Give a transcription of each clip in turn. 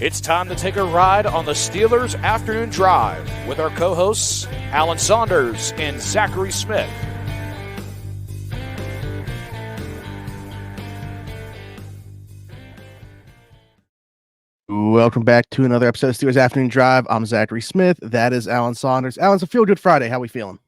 It's time to take a ride on the Steelers Afternoon Drive with our co-hosts, Alan Saunders and Zachary Smith. Welcome back to another episode of Steelers Afternoon Drive. I'm Zachary Smith. That is Alan Saunders. Alan, it's a feel-good Friday. How we feeling?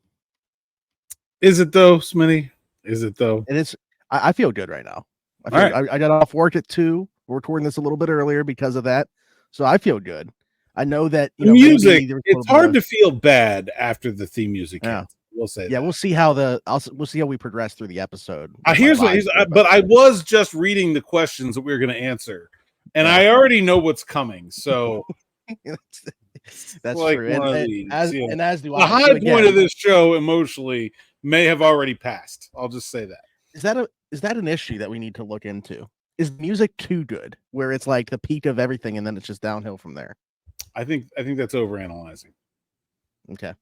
Is it though, Smitty? Is it though? It is. I feel good right now. I got off work at 2. We're recording this a little bit earlier because of that, so I feel good. I know that music. It's hard to feel bad after the theme music. Yeah, we'll say. Yeah, that. we'll see how we'll see how we progress through the episode. But I was just reading the questions that we were going to answer, and I already know what's coming. So that's like true. As do I. The high point of this show emotionally may have already passed. I'll just say that. Is that an issue that we need to look into? Is music too good, where it's like the peak of everything and then it's just downhill from there? I think that's overanalyzing. Okay.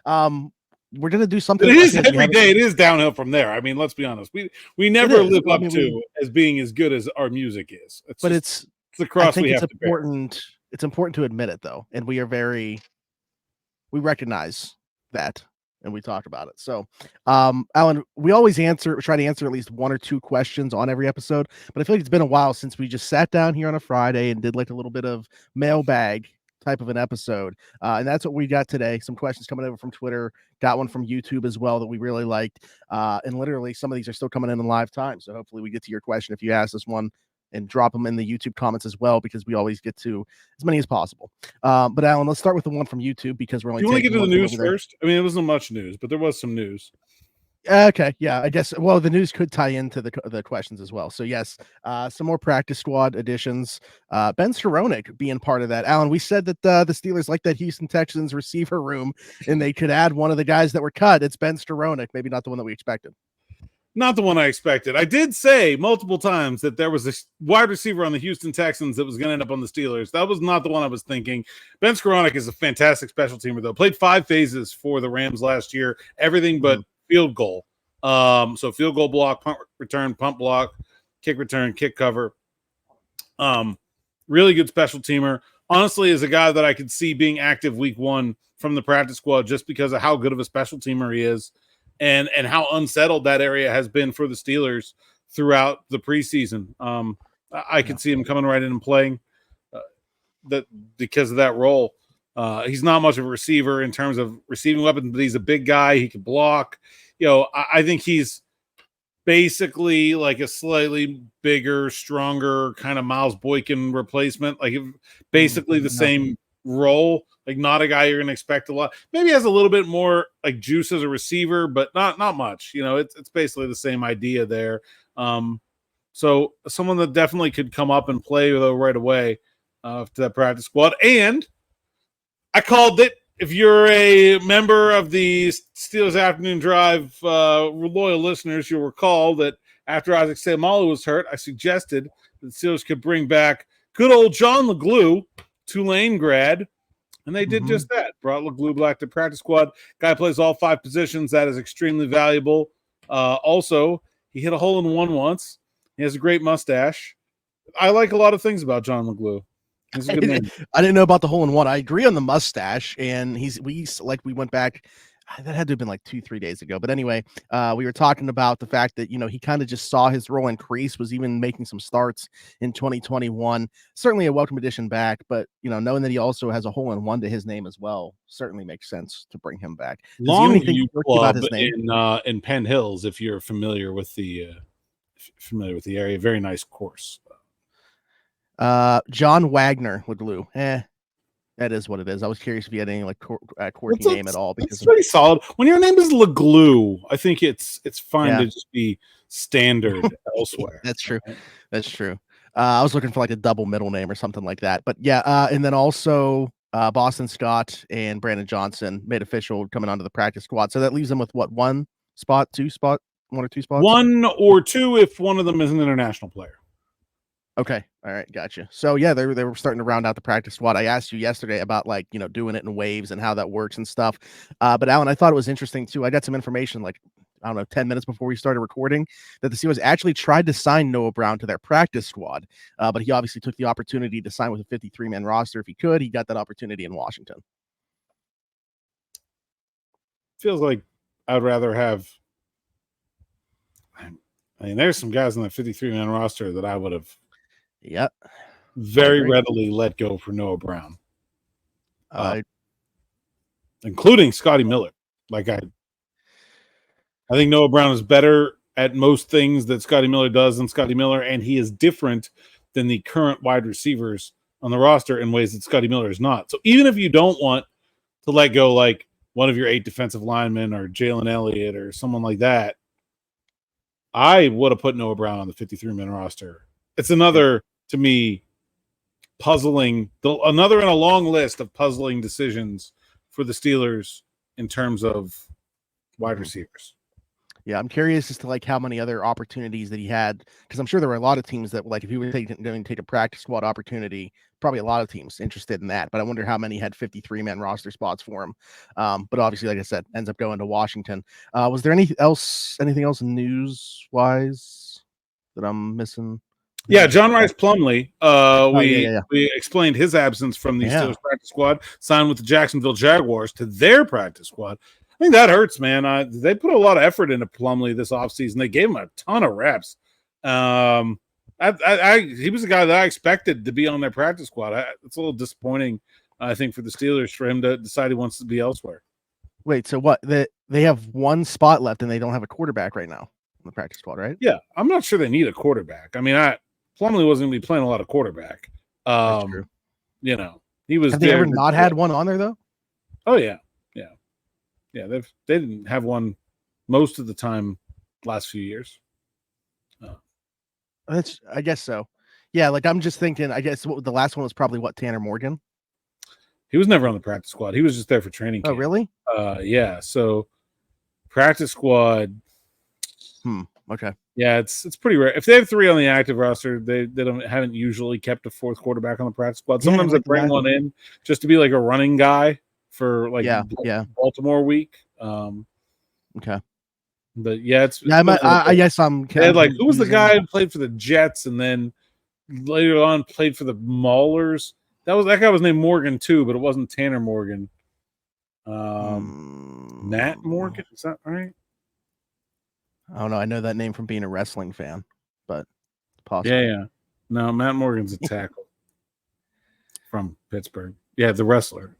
We're gonna do something. It is every day. It is downhill from there. I mean, let's be honest. We never live up to as being as good as our music is. It's the cross we have to bear. It's important to admit it though, and we recognize that. And we talk about it. So, Alan, we always try to answer at least 1 or 2 questions on every episode, but I feel like it's been a while since we just sat down here on a Friday and did like a little bit of mailbag type of an episode. And that's what we got today. Some questions coming over from Twitter, got one from YouTube as well that we really liked. And literally some of these are still coming in live time. So hopefully we get to your question if you ask us one, and drop them in the YouTube comments as well, because we always get to as many as possible. But Alan, let's start with the one from YouTube because we're only. You want to get to the news first? I mean, it wasn't much news, but there was some news. Okay, yeah, I guess. Well, the news could tie into the questions as well. So yes, some more practice squad additions. Ben Skowronek being part of that. Alan, we said that the Steelers like that Houston Texans receiver room, and they could add one of the guys that were cut. It's Ben Skowronek, maybe not the one that we expected. Not the one I expected. I did say multiple times that there was a wide receiver on the Houston Texans that was going to end up on the Steelers. That was not the one I was thinking. Ben Skowronek is a fantastic special teamer, though. Played 5 phases for the Rams last year. Everything but field goal. So field goal block, punt return, punt block, kick return, kick cover. Really good special teamer. Honestly, is a guy that I could see being active week 1 from the practice squad just because of how good of a special teamer he is. And how unsettled that area has been for the Steelers throughout the preseason. I could see him coming right in and playing that because of that role. He's not much of a receiver in terms of receiving weapons, but he's a big guy. He can block. I think he's basically like a slightly bigger, stronger kind of Miles Boykin replacement. Like basically the same role. Like not a guy you're going to expect a lot. Maybe has a little bit more like juice as a receiver, but not much. It's basically the same idea there. So someone that definitely could come up and play though right away to that practice squad. And I called it. If you're a member of the Steelers Afternoon Drive loyal listeners, you'll recall that after Isaac Seumalo was hurt, I suggested that the Steelers could bring back good old John LeGlue, Tulane grad. And they did just that. Brought LeGlue back to practice squad. Guy plays all 5 positions. That is extremely valuable. Also, he hit a hole in one once. He has a great mustache. I like a lot of things about John LeGlue. He's a good name. I didn't know about the hole in one. I agree on the mustache. And we went back. That had to have been like 2-3 days ago. But anyway, we were talking about the fact that, he kind of just saw his role increase, was even making some starts in 2021. Certainly a welcome addition back, but, knowing that he also has a hole in one to his name as well, certainly makes sense to bring him back. Longview Club in Penn Hills, if you're familiar with the area. Very nice course. John Wagner with Lou. That is what it is. I was curious if you had any quirky name at all. Because it's pretty solid. When your name is LeGlue, I think it's fine to just be standard elsewhere. That's true. That's true. I was looking for like a double middle name or something like that. But yeah, and then also Boston Scott and Brandon Johnson made official coming onto the practice squad. So that leaves them with what, 1 spot, 2 spot, 1 or 2 spots? 1 or 2 if one of them is an international player. Okay. All right. Gotcha. So yeah, they were starting to round out the practice squad. I asked you yesterday about doing it in waves and how that works and stuff. But Alan, I thought it was interesting too. I got some information. Like I don't know, 10 minutes before we started recording, that the Steelers actually tried to sign Noah Brown to their practice squad, but he obviously took the opportunity to sign with a 53-man roster if he could. He got that opportunity in Washington. Feels like I'd rather have. I mean, there's some guys on the 53-man roster that I would have very readily let go for Noah Brown, including Scotty Miller. Like I think Noah Brown is better at most things that Scotty Miller does than Scotty Miller, and he is different than the current wide receivers on the roster in ways that Scotty Miller is not. So even if you don't want to let go like one of your 8 defensive linemen or Jalen Elliott or someone like that, I would have put Noah Brown on the 53-man roster. It's another, to me, another in a long list of puzzling decisions for the Steelers in terms of wide receivers. Yeah, I'm curious as to like how many other opportunities that he had, because I'm sure there were a lot of teams that, like, if he was going to take a practice squad opportunity, probably a lot of teams interested in that. But I wonder how many had 53-man roster spots for him. But obviously, like I said, ends up going to Washington. Was there anything else news-wise that I'm missing? Yeah, John Rice Plumlee. We explained his absence from the Steelers practice squad, signed with the Jacksonville Jaguars to their practice squad. I think that hurts, man. They put a lot of effort into Plumlee this offseason. They gave him a ton of reps. He was a guy that I expected to be on their practice squad. It's a little disappointing, I think, for the Steelers for him to decide he wants to be elsewhere. Wait, so what? They have one spot left and they don't have a quarterback right now on the practice squad, right? Yeah, I'm not sure they need a quarterback. I mean, Plumlee wasn't going to be playing a lot of quarterback. That's true. You know, he was. Have they ever not had one on there though? Oh yeah. They didn't have one most of the time last few years. I guess so. Yeah, like I'm just thinking. I guess the last one was probably Tanner Morgan. He was never on the practice squad. He was just there for training camp. Oh, really? Yeah. So practice squad. Okay. Yeah, it's pretty rare. If they have 3 on the active roster, they haven't usually kept a 4th quarterback on the practice squad. Sometimes they bring one in just to be like a running guy for like Baltimore week. Okay. But yeah, I guess I'm they had, like, who was the guy who played for the Jets and then later on played for the Maulers? That guy was named Morgan too, but it wasn't Tanner Morgan. Matt Morgan, is that right? I don't know. I know that name from being a wrestling fan, but possibly. Yeah. No, Matt Morgan's a tackle from Pittsburgh. Yeah, the wrestler.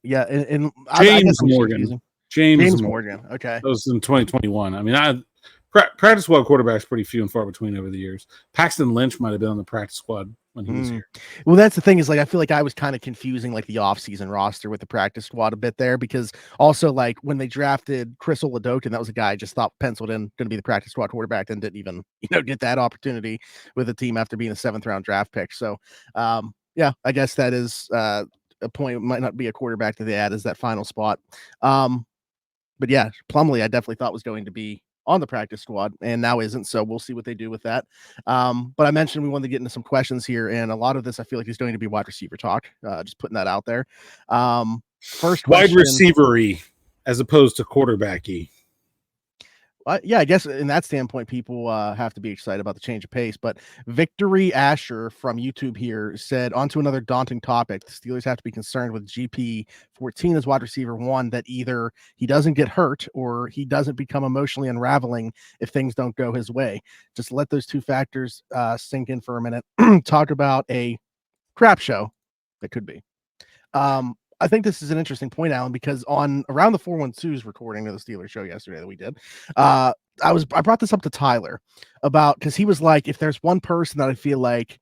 Yeah, and James Morgan. James Morgan. Okay. That was in 2021. I mean, practice squad quarterbacks pretty few and far between over the years. Paxton Lynch might have been on the practice squad when he was here. Well, that's the thing is, like, I feel like I was kind of confusing like the offseason roster with the practice squad a bit there, because also like when they drafted Chris Oladokin, that was a guy I just thought penciled in going to be the practice squad quarterback and didn't even get that opportunity with the team after being a 7th round draft pick. So yeah, I guess that is a point. It might not be a quarterback that they add as that final spot. But yeah, Plumlee I definitely thought was going to be on the practice squad and now isn't, so we'll see what they do with that. But I mentioned we wanted to get into some questions here, and a lot of this I feel like is going to be wide receiver talk, just putting that out there. First question, wide receiver-y as opposed to quarterback-y. Yeah, I guess in that standpoint, people have to be excited about the change of pace. But Victory Asher from YouTube here said, on to another daunting topic. The Steelers have to be concerned with GP14 as wide receiver 1, that either he doesn't get hurt or he doesn't become emotionally unraveling if things don't go his way. Just let those 2 factors sink in for a minute. Talk about a crap show that could be. I think this is an interesting point, Alan, because on around the 412's recording of the Steelers show yesterday that we did, I brought this up to Tyler about, because he was like, if there's one person that I feel like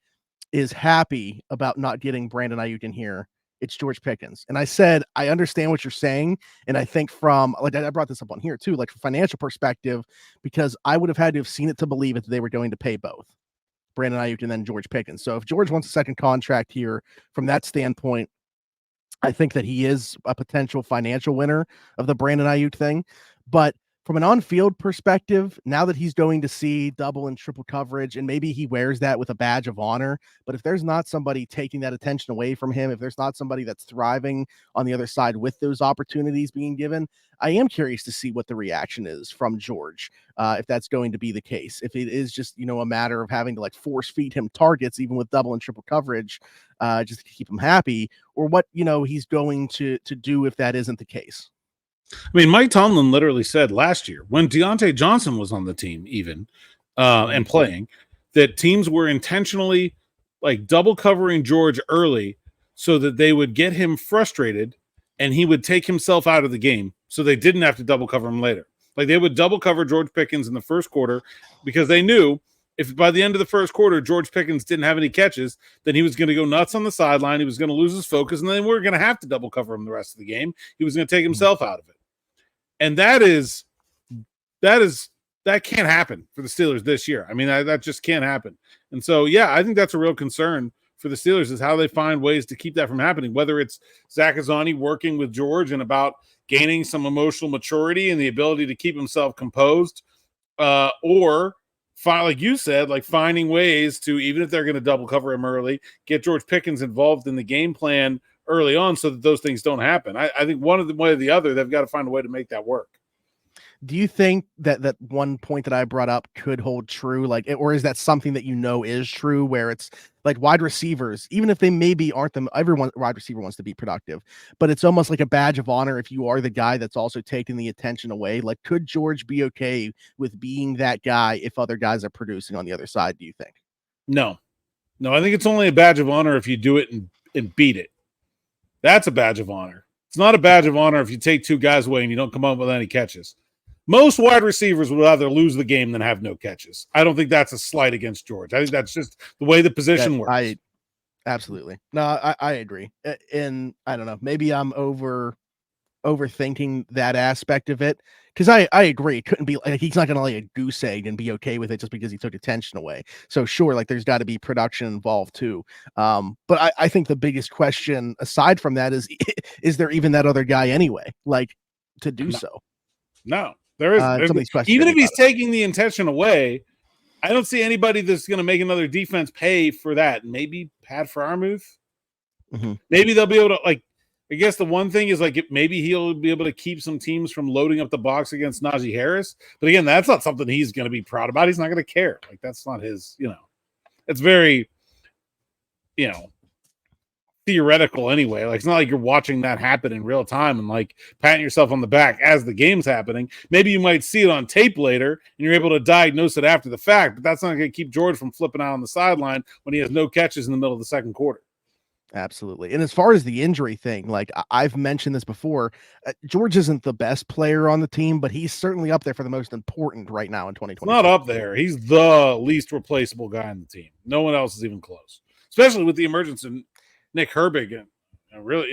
is happy about not getting Brandon Ayuk in here, it's George Pickens. And I said, I understand what you're saying. And I think from, like, I brought this up on here too, like from financial perspective, because I would have had to have seen it to believe it that they were going to pay both Brandon Ayuk and then George Pickens. So if George wants a second contract here from that standpoint, I think that he is a potential financial winner of the Brandon Ayuk thing. But from an on-field perspective, now that he's going to see double and triple coverage, and maybe he wears that with a badge of honor, but if there's not somebody taking that attention away from him, if there's not somebody that's thriving on the other side with those opportunities being given, I am curious to see what the reaction is from George, if that's going to be the case. If it is just, a matter of having to like force feed him targets, even with double and triple coverage, just to keep him happy, or what, he's going to do if that isn't the case. I mean, Mike Tomlin literally said last year when Deontay Johnson was on the team, even and playing, that teams were intentionally like double covering George early so that they would get him frustrated and he would take himself out of the game so they didn't have to double cover him later. Like they would double cover George Pickens in the first quarter because they knew if by the end of the first quarter George Pickens didn't have any catches, then he was going to go nuts on the sideline. He was going to lose his focus, and then we're going to have to double cover him the rest of the game. He was going to take himself out of it. And that can't happen for the Steelers this year. I mean, that just can't happen. And so, yeah, I think that's a real concern for the Steelers is how they find ways to keep that from happening, whether it's Zach Azzani working with George and about gaining some emotional maturity and the ability to keep himself composed, or like you said, like finding ways to, even if they're going to double cover him early, get George Pickens involved in the game plan early on so that those things don't happen. I think one way or the other, they've got to find a way to make that work. Do you think that one point that I brought up could hold true? Like, or is that something that is true where it's like wide receivers, even if they maybe aren't everyone wide receiver wants to be productive, but it's almost like a badge of honor if you are the guy that's also taking the attention away. Like, could George be okay with being that guy if other guys are producing on the other side, do you think? No, I think it's only a badge of honor if you do it and beat it. That's a badge of honor. It's not a badge of honor if you take two guys away and you don't come up with any catches. Most wide receivers would rather lose the game than have no catches. I don't think that's a slight against George. I think that's just the way the position works. Absolutely. No, I agree. And I don't know, maybe I'm overthinking that aspect of it, because I agree. It couldn't be like he's not going to lay a goose egg and be okay with it just because he took attention away. So sure, like there's got to be production involved too. But I think the biggest question aside from that is there even that other guy anyway, like to do so? No, there is. Even if he's taking the intention away, I don't see anybody that's going to make another defense pay for that. Maybe Pat Freiermuth. Mm-hmm. Maybe they'll be able to like. I guess the one thing is like maybe he'll be able to keep some teams from loading up the box against Najee Harris. But again, that's not something he's going to be proud about. He's not going to care. Like that's not his, it's very, theoretical anyway. Like it's not like you're watching that happen in real time and like patting yourself on the back as the game's happening. Maybe you might see it on tape later and you're able to diagnose it after the fact, but that's not going to keep George from flipping out on the sideline when he has no catches in the middle of the second quarter. Absolutely. And as far as the injury thing, like I've mentioned this before, George isn't the best player on the team, but he's certainly up there for the most important right now in 2020. Not up there. He's the least replaceable guy on the team. No one else is even close, especially with the emergence of Nick Herbig. And really,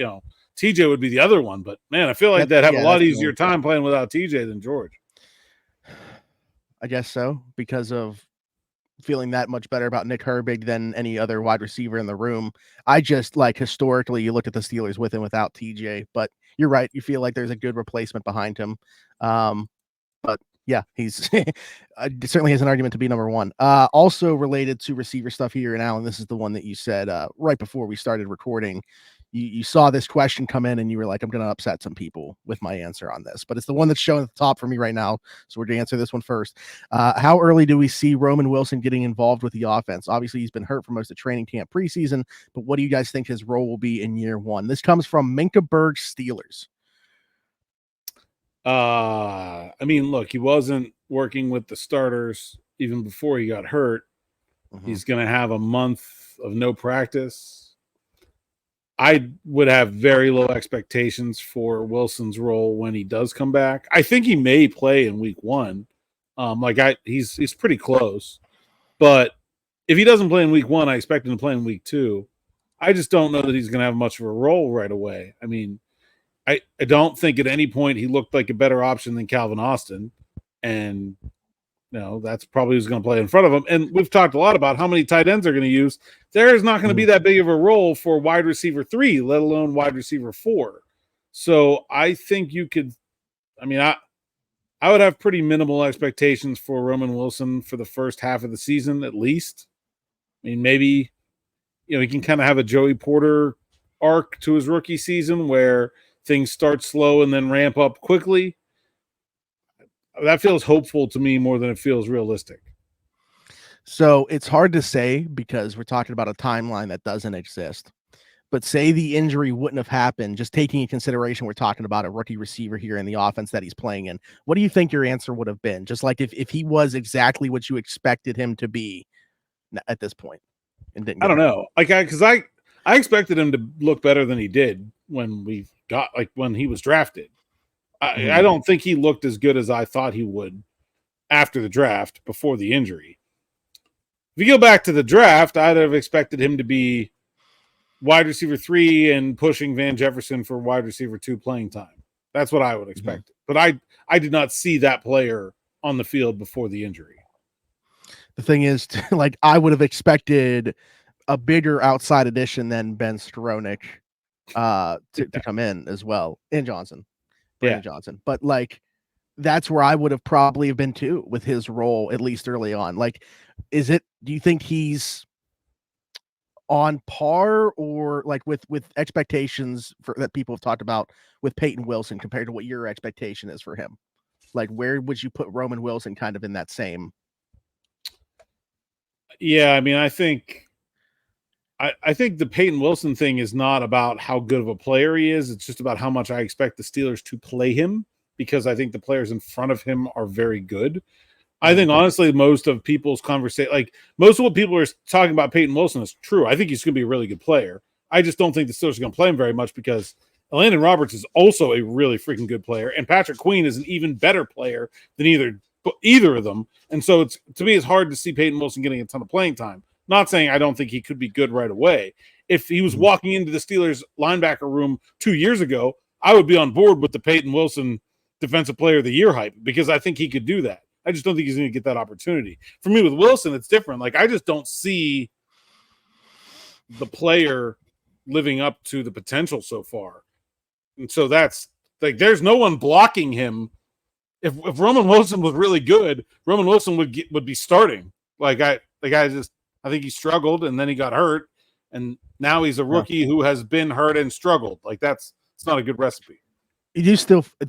TJ would be the other one, but man, I feel like they'd have a lot easier time playing without TJ than George. I guess so, because of feeling that much better about Nick Herbig than any other wide receiver in the room. I just like historically you look at the Steelers with and without TJ, but you're right. You feel like there's a good replacement behind him. But yeah, he's certainly has an argument to be number one. Also related to receiver stuff here, and Alan, this is the one that you said right before we started recording. You saw this question come in and you were like, I'm going to upset some people with my answer on this, but it's the one that's showing at the top for me right now. So we're going to answer this one first. How early do we see Roman Wilson getting involved with the offense? Obviously he's been hurt for most of training camp preseason, but what do you guys think his role will be in year one? This comes from Minka Berg Steelers. I mean, look, he wasn't working with the starters even before he got hurt. Mm-hmm. He's going to have a month of no practice. I would have very low expectations for Wilson's role when he does come back. I think he may play in week one. He's pretty close, but if he doesn't play in week one, I expect him to play in week two. I just don't know that he's going to have much of a role right away. I mean, I don't think at any point he looked like a better option than Calvin Austin, and that's probably who's going to play in front of him. And we've talked a lot about how many tight ends they're going to use. There is not going to be that big of a role for wide receiver 3, let alone wide receiver 4. So I think you could. I mean, I would have pretty minimal expectations for Roman Wilson for the first half of the season, at least. I mean, maybe, he can kind of have a Joey Porter arc to his rookie season where things start slow and then ramp up quickly. That feels hopeful to me more than it feels realistic. So it's hard to say because we're talking about a timeline that doesn't exist. But say the injury wouldn't have happened, just taking into consideration we're talking about a rookie receiver here in the offense that he's playing in. What do you think your answer would have been? Just like if he was exactly what you expected him to be at this point and didn't I don't know. Because I expected him to look better than he did when he was drafted. I don't think he looked as good as I thought he would after the draft before the injury. If you go back to the draft, I'd have expected him to be wide receiver 3 and pushing Van Jefferson for wide receiver 2 playing time. That's what I would expect. But I did not see that player on the field before the injury. The thing is, I would have expected a bigger outside addition than Ben Skowronek to come in as well, and Brandon Johnson. But that's where I would have probably been too with his role, at least early on. Do you think he's on par or with expectations that people have talked about with Payton Wilson compared to what your expectation is for him? Where would you put Roman Wilson kind of in that same? Yeah, I mean, I think the Payton Wilson thing is not about how good of a player he is. It's just about how much I expect the Steelers to play him, because I think the players in front of him are very good. I think, honestly, most of people's conversation, most of what people are talking about Payton Wilson is true. I think he's going to be a really good player. I just don't think the Steelers are going to play him very much because Landon Roberts is also a really freaking good player, and Patrick Queen is an even better player than either of them. And so to me, it's hard to see Payton Wilson getting a ton of playing time. Not saying I don't think he could be good right away. If he was walking into the Steelers linebacker room 2 years ago, I would be on board with the Payton Wilson Defensive Player of the Year hype, because I think he could do that. I just don't think he's going to get that opportunity. For me, with Wilson, it's different. I just don't see the player living up to the potential so far. And so that's there's no one blocking him. If Roman Wilson was really good, Roman Wilson would be starting. I think he struggled and then he got hurt, and now he's a rookie who has been hurt and struggled. It's not a good recipe. Do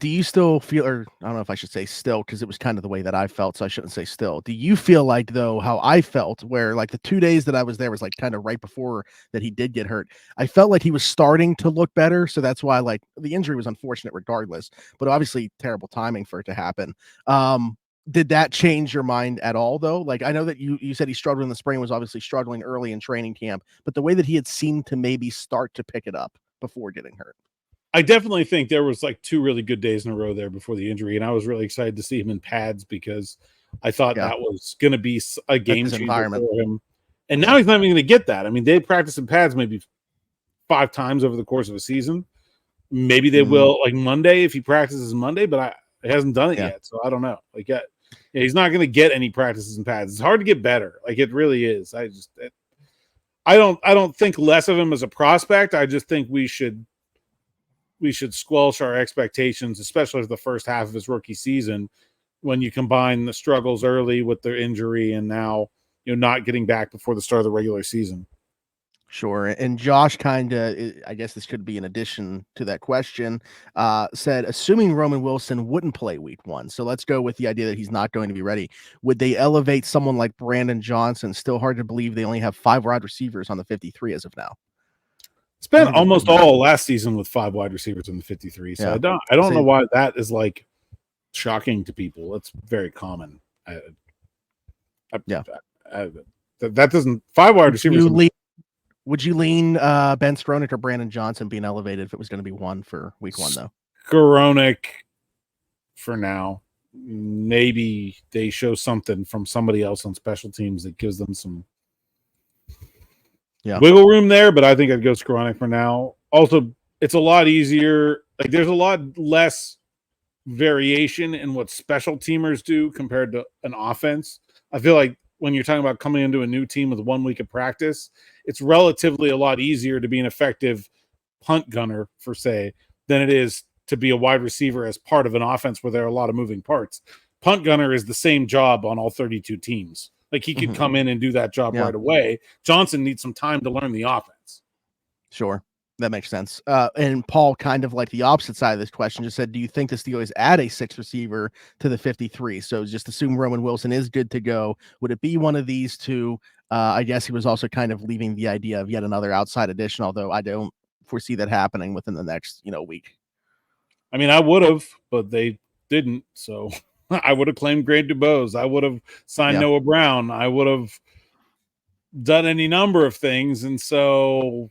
you still feel, or I don't know if I should say still, because it was kind of the way that I felt, so I shouldn't say still. Do you feel though, how I felt, where the 2 days that I was there was kind of right before that he did get hurt? I felt like he was starting to look better, so that's why the injury was unfortunate regardless, but obviously terrible timing for it to happen. Did that change your mind at all though? I know that you said he struggled in the spring, was obviously struggling early in training camp, but the way that he had seemed to maybe start to pick it up before getting hurt. I definitely think there was 2 really good days in a row there before the injury, and I was really excited to see him in pads because I thought that was going to be a game changer for him. And now he's not even going to get that. I mean, they practice in pads maybe 5 times over the course of a season. Maybe they will Monday if he practices Monday, but he hasn't done it yet, so I don't know. He's not going to get any practices in pads. It's hard to get better. It really is. I don't think less of him as a prospect. I just think we should squelch our expectations, especially for the first half of his rookie season, when you combine the struggles early with their injury and now not getting back before the start of the regular season. Sure. And Josh I guess this could be an addition to that question, said, assuming Roman Wilson wouldn't play week 1, so let's go with the idea that he's not going to be ready, would they elevate someone like Brandon Johnson? Still hard to believe they only have 5 wide receivers on the 53 as of now. Spent almost all last season with 5 wide receivers in the 53. So I don't know why that is shocking to people. It's very common. That doesn't 5 wide receivers. Would you lean Ben Skowronek or Brandon Johnson being elevated if it was going to be one for week 1 though? Skowronek for now. Maybe they show something from somebody else on special teams that gives them some wiggle room there, but I think I'd go Skowronek for now. Also, it's a lot easier. There's a lot less variation in what special teamers do compared to an offense. I feel like when you're talking about coming into a new team with 1 week of practice, it's relatively a lot easier to be an effective punt gunner, than it is to be a wide receiver as part of an offense where there are a lot of moving parts. Punt gunner is the same job on all 32 teams. Like he could come in and do that job right away. Johnson needs some time to learn the offense. Sure. That makes sense. And Paul, kind of like the opposite side of this question, just said, do you think the Steelers add a 6th receiver to the 53? So just assume Roman Wilson is good to go. Would it be one of these two? I guess he was also kind of leaving the idea of yet another outside addition, although I don't foresee that happening within the next, week. I mean, I would have, but they didn't. So I would have claimed Grant DuBose. I would have signed Noah Brown. I would have done any number of things. And so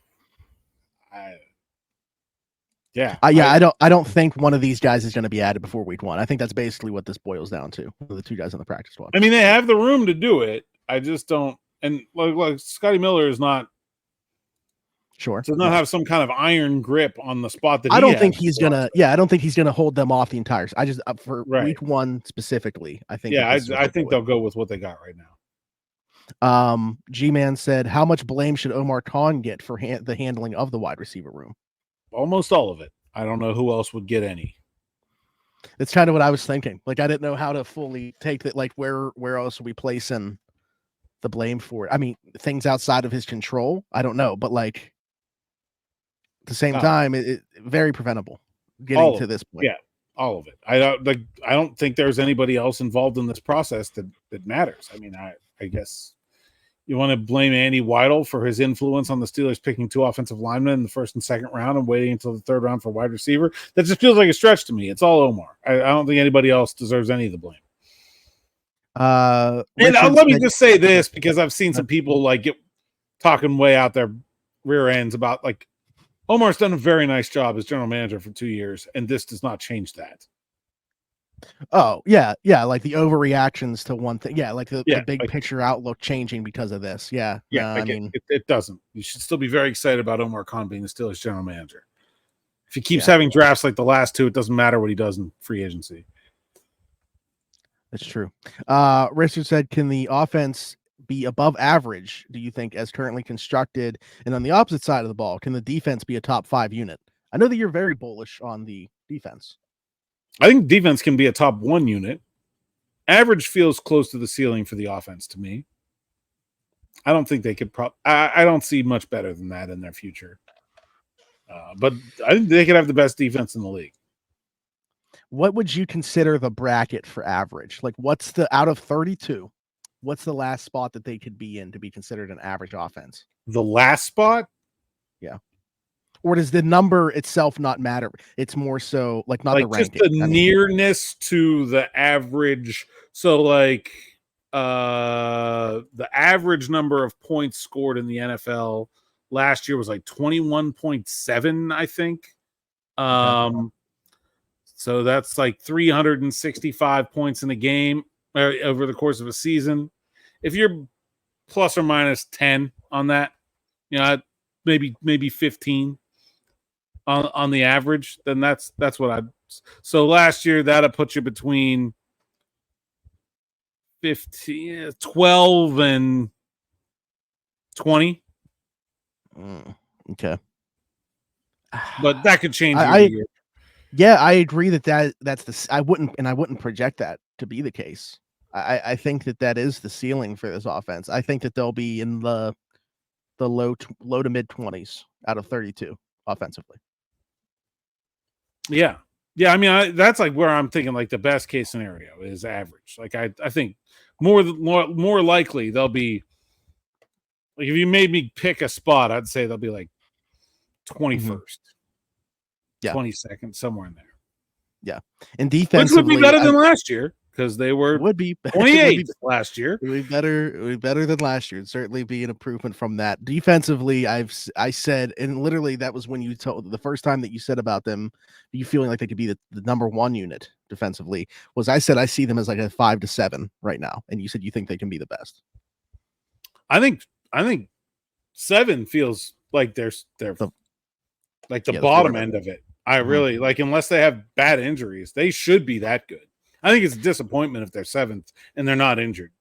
I don't think one of these guys is going to be added before week 1. I think that's basically what this boils down to. The 2 guys on the practice squad. I mean, they have the room to do it. I just don't. And like Scotty Miller is not. Sure. Does not have some kind of iron grip on the spot that I don't think he's gonna. Yeah, I don't think he's gonna hold them off the entire. I just for week 1 specifically. I think. Yeah, I think they'll go with what they got right now. G-Man said, how much blame should Omar Khan get for the handling of the wide receiver room? Almost all of it. I don't know who else would get any. That's kind of what I was thinking. Like, I didn't know how to fully take that. Like, where else are we placing the blame for it? I mean, things outside of his control, I don't know, but like at the same time, it very preventable getting to this point. Yeah, all of it. I don't think there's anybody else involved in this process that matters. I mean, I guess you want to blame Andy Weidel for his influence on the Steelers picking 2 offensive linemen in the 1st and 2nd round and waiting until the 3rd round for wide receiver. That just feels like a stretch to me. It's all Omar. I don't think anybody else deserves any of the blame. And let me just say this, because I've seen some people like get talking way out their rear ends about like Omar's done a very nice job as general manager for 2 years, and this does not change that. Oh, yeah. Like the overreactions to one thing. Yeah, like the big picture outlook changing because of this. Yeah. Yeah, I mean, it doesn't. You should still be very excited about Omar Khan being the Steelers general manager. If he keeps having drafts like the last 2, it doesn't matter what he does in free agency. That's true. Richard said, can the offense be above average, do you think, as currently constructed? And on the opposite side of the ball, can the defense be a top 5 unit? I know that you're very bullish on the defense. I think defense can be a top 1 unit. Average feels close to the ceiling for the offense to me. I don't think they could I don't see much better than that in their future. But I think they could have the best defense in the league. What would you consider the bracket for average? Like, what's the out of 32? What's the last spot that they could be in to be considered an average offense? The last spot? Yeah. Or does the number itself not matter? It's more so like not the ranking. Just the nearness to the average. So like the average number of points scored in the NFL last year was like 21.7, I think. So that's like 365 points in a game over the course of a season. If you're plus or minus 10 on that, maybe 15 on the average, then that's what so last year that'll put you between 12 and 20. Okay. But that could change every year. Yeah, I agree that's the I wouldn't project that to be the case. I think that is the ceiling for this offense. I think that they'll be in the low to mid 20s out of 32 offensively. Yeah. I mean, that's like where I'm thinking like the best case scenario is average. Like I think more likely they'll be like, if you made me pick a spot, I'd say they'll be like 21st, 22nd, somewhere in there. Yeah, and defensively, which would be better than last year because they were 28 last year. It would be better than last year. It'd certainly be an improvement from that. Defensively, I said, and literally that was when you told the first time that you said about them, you feeling like they could be the number 1 unit defensively. Was I said I see them as like a 5 to 7 right now, and you said you think they can be the best. I think 7 feels like they're like the bottom end of it. I really like, unless they have bad injuries, they should be that good. I think it's a disappointment if they're 7th and they're not injured.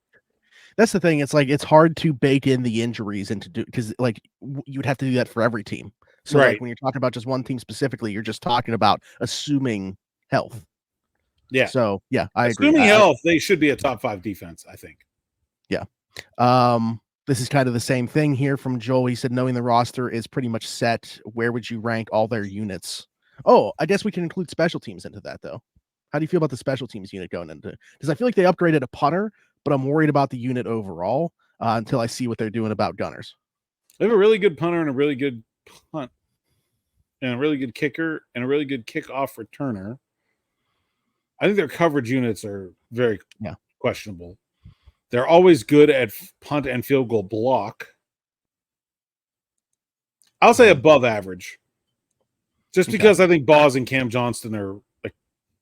That's the thing. It's like, it's hard to bake in the injuries and to do, because like you would have to do that for every team. So Right. like when you're talking about just one team specifically, you're just talking about assuming health. Yeah. So yeah, I agree. Assuming health, they should be a top 5 defense, I think. Yeah. This is kind of the same thing here from Joel. He said, knowing the roster is pretty much set, where would you rank all their units? Oh, I guess we can include special teams into that, though. How do you feel about the special teams unit going into? Because I feel like they upgraded a punter, but I'm worried about the unit overall until I see what they're doing about gunners. They have a really good punter and a really good punt and a really good kicker and a really good kickoff returner. I think their coverage units are very questionable. They're always good at punt and field goal block. I'll say above average. Just because I think Boz and Cam Johnston are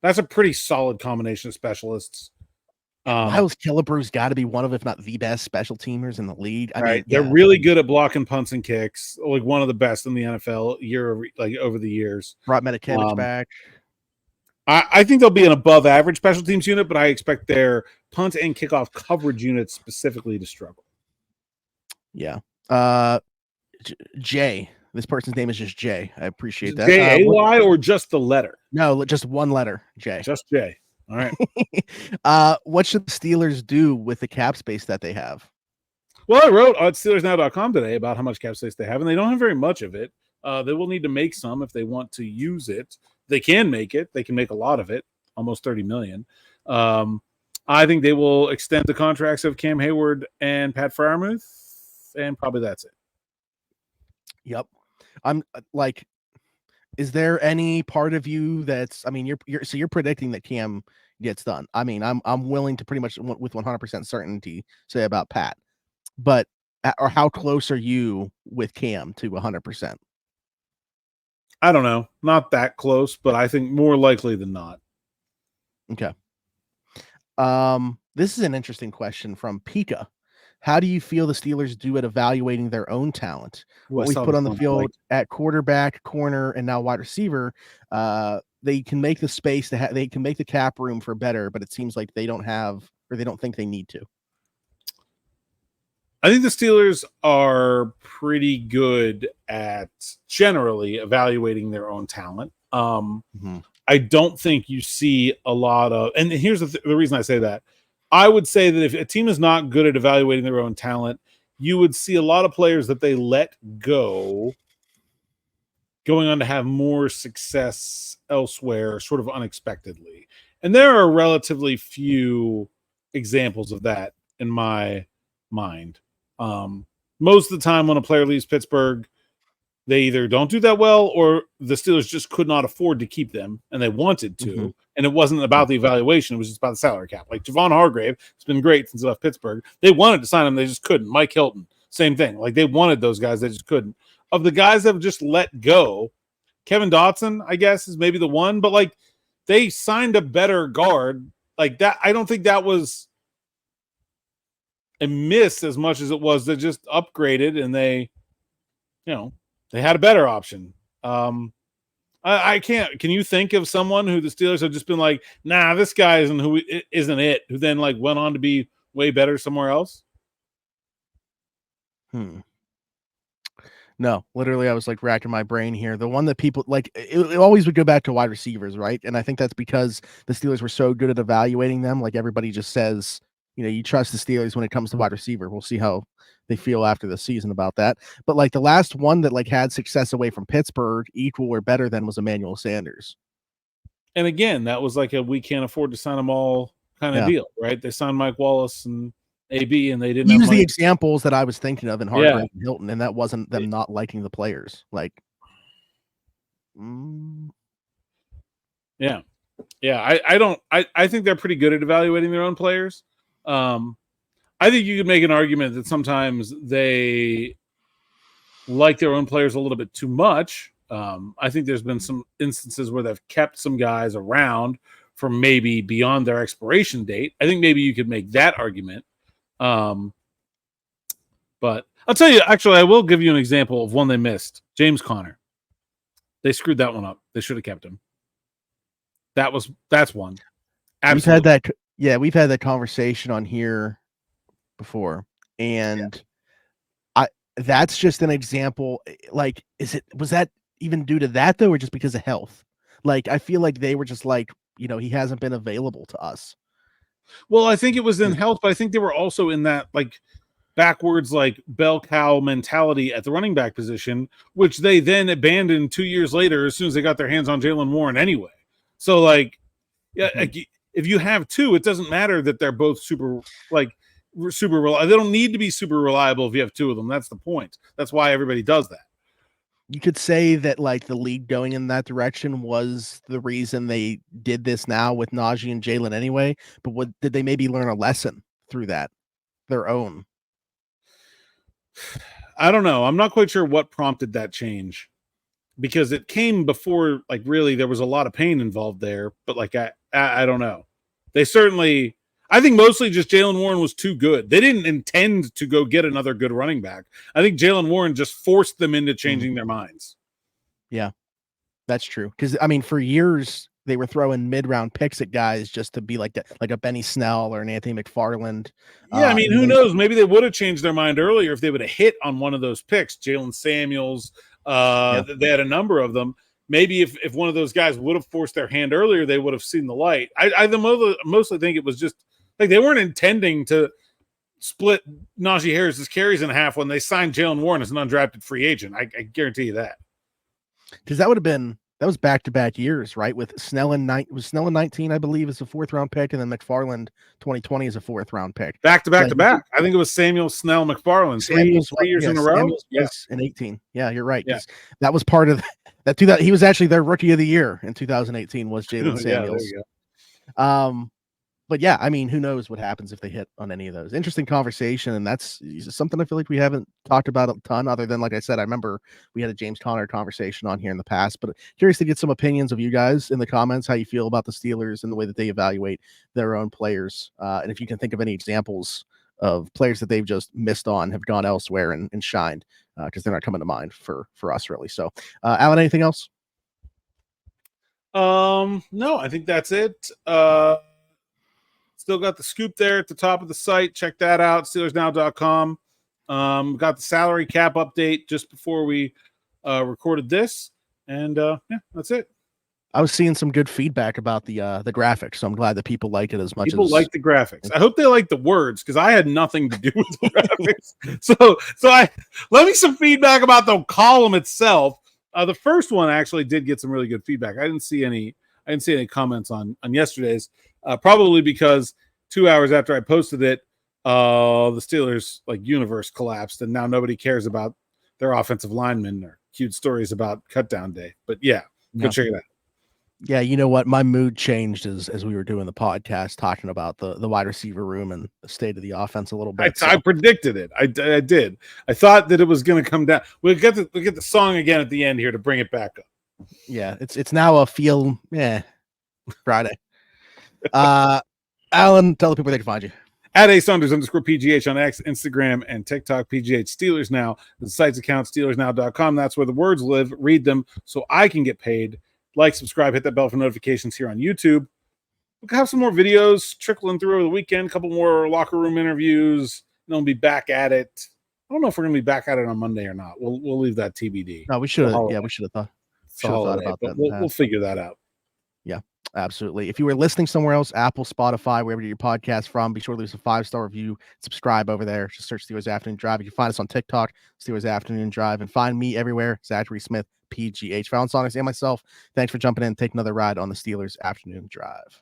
that's a pretty solid combination of specialists. Miles Killebrew's got to be one of, if not the best special teamers in the league. I mean, they're really good at blocking punts and kicks, like one of the best in the NFL over the years. Brought Metakevich back. I think they'll be an above average special teams unit, but I expect their punt and kickoff coverage units specifically to struggle. Yeah. Jay. This person's name is just Jay. I appreciate that. J-A-Y or just the letter? No, just one letter, Jay. Just Jay. All right. What should the Steelers do with the cap space that they have? Well, I wrote on SteelersNow.com today about how much cap space they have, and they don't have very much of it. They will need to make some if they want to use it. They can make it. They can make a lot of it, almost $30 million. I think they will extend the contracts of Cam Hayward and Pat Freiermuth, and probably that's it. Yep. I'm like, is there any part of you that's, I mean, you're predicting that Cam gets done. I mean, I'm willing to pretty much with 100% certainty say about Pat, but or how close are you with Cam to 100%? I don't know. Not that close, but I think more likely than not. Okay. This is an interesting question from Pika. How do you feel the Steelers do at evaluating their own talent? What we put on the field at quarterback, corner, and now wide receiver, they can make the space they can make the cap room for better, but it seems like they don't have, or they don't think they need to. I think the Steelers are pretty good at generally evaluating their own talent. I don't think you see a lot of, and here's the reason I say that. I would say that if a team is not good at evaluating their own talent, you would see a lot of players that they let go going on to have more success elsewhere, sort of unexpectedly. And there are relatively few examples of that in my mind. Most of the time when a player leaves Pittsburgh, they either don't do that well or the Steelers just could not afford to keep them and they wanted to. And it wasn't about the evaluation. It was just about the salary cap. Like Javon Hargrave has been great since he left Pittsburgh. They wanted to sign him. They just couldn't. Mike Hilton, same thing. Like they wanted those guys. They just couldn't. Of the guys that have just let go, Kevin Dotson, I guess, is maybe the one. But like they signed a better guard. Like that, I don't think that was a miss as much as it was they just upgraded and they had a better option. I can't. Can you think of someone who the Steelers have just been like, nah, this guy isn't it? Who then like went on to be way better somewhere else? No, literally, I was like racking my brain here. The one that people like, it always would go back to wide receivers, right? And I think that's because the Steelers were so good at evaluating them. Like everybody just says, you trust the Steelers when it comes to wide receiver. We'll see how they feel after the season about that. But like the last one that like had success away from Pittsburgh, equal or better than, was Emmanuel Sanders. And again, that was like we can't afford to sign them all kind of deal, right? They signed Mike Wallace and AB, and they didn't use the examples that I was thinking of in Hargrave and Hilton, and that wasn't them not liking the players. Like, I think they're pretty good at evaluating their own players. I think you could make an argument that sometimes they like their own players a little bit too much. I think there's been some instances where they've kept some guys around for maybe beyond their expiration date. I think maybe you could make that argument. But I'll tell you, actually, I will give you an example of one they missed. James Conner. They screwed that one up. They should have kept him. That's one. Absolutely. We've had that conversation on here before, and that's just an example. Like, was that even due to that though, or just because of health? Like, I feel like they were just like, he hasn't been available to us. Well, I think it was in health, but I think they were also in that like backwards, like bell cow mentality at the running back position, which they then abandoned 2 years later as soon as they got their hands on Jaylen Warren anyway. So like, yeah, like, if you have two, it doesn't matter that they're both super reliable. They don't need to be super reliable if you have two of them. That's the point. That's why everybody does that. You could say that like the league going in that direction was the reason they did this now with Najee and Jaylen anyway. But did they maybe learn a lesson through that, their own? I don't know. I'm not quite sure what prompted that change, because it came before, like, really there was a lot of pain involved there. But like, I don't know. They certainly, I think mostly just Jaylen Warren was too good. They didn't intend to go get another good running back. I think Jaylen Warren just forced them into changing their minds. Yeah, that's true. Because I mean, for years they were throwing mid-round picks at guys just to be like a Benny Snell or an Anthony McFarland. Yeah, I mean, who knows? Maybe they would have changed their mind earlier if they would have hit on one of those picks. Jalen Samuels, they had a number of them. Maybe if one of those guys would have forced their hand earlier, they would have seen the light. I mostly think it was just like they weren't intending to split Najee Harris's carries in half when they signed Jaylen Warren as an undrafted free agent. I guarantee you that. Because that was back-to-back years, right? With Snell in 19, I believe, is a 4th-round pick, and then McFarland 2020 is a 4th-round pick. Back-to-back. I think it was Samuel, Snell, McFarland. Three years in a row? Yes, in 18. Yeah, you're right. Yeah. That was part of that. He was actually their rookie of the year in 2018 was Jaylen Samuels. But yeah, I mean, who knows what happens if they hit on any of those. Interesting conversation, and that's something I feel like we haven't talked about a ton, other than, like I said, I remember we had a James Conner conversation on here in the past, but curious to get some opinions of you guys in the comments, how you feel about the Steelers and the way that they evaluate their own players, and if you can think of any examples of players that they've just missed on, have gone elsewhere and shined, because they're not coming to mind for us, really. So, Alan, anything else? No, I think that's it. Still got the scoop there at the top of the site. Check that out, SteelersNow.com. Got the salary cap update just before we recorded this. And that's it. I was seeing some good feedback about the graphics, so I'm glad that people like it as much. People like the graphics. I hope they like the words, because I had nothing to do with the graphics. So I let me some feedback about the column itself. The first one actually did get some really good feedback. I didn't see any comments on yesterday's. Probably because 2 hours after I posted it, the Steelers universe collapsed, and now nobody cares about their offensive linemen or cute stories about cutdown day. But go check it out. Yeah, you know what? My mood changed as we were doing the podcast, talking about the wide receiver room and the state of the offense a little bit. I predicted it. I did. I thought that it was going to come down. We'll get the song again at the end here to bring it back up. Yeah, it's now a feel Friday. Alan, tell the people where they can find you. At @Saunders_PGH on X, Instagram, and TikTok. PGH Steelers Now. The site's account, SteelersNow.com. That's where the words live. Read them so I can get paid. Like, subscribe, hit that bell for notifications here on YouTube. We'll have some more videos trickling through over the weekend. A couple more locker room interviews. And then we'll be back at it. I don't know if we're going to be back at it on Monday or not. We'll leave that TBD. No, we should have. Yeah, we should have thought. About that. We'll figure that out. Yeah, absolutely. If you were listening somewhere else, Apple, Spotify, wherever you get your podcast from, be sure to leave us a 5-star review. Subscribe over there. Just search Steelers Afternoon Drive. You can find us on TikTok, Steelers Afternoon Drive, and find me everywhere, Zachary Smith, PGH. For Alan Saunders and myself, thanks for jumping in and taking another ride on the Steelers Afternoon Drive.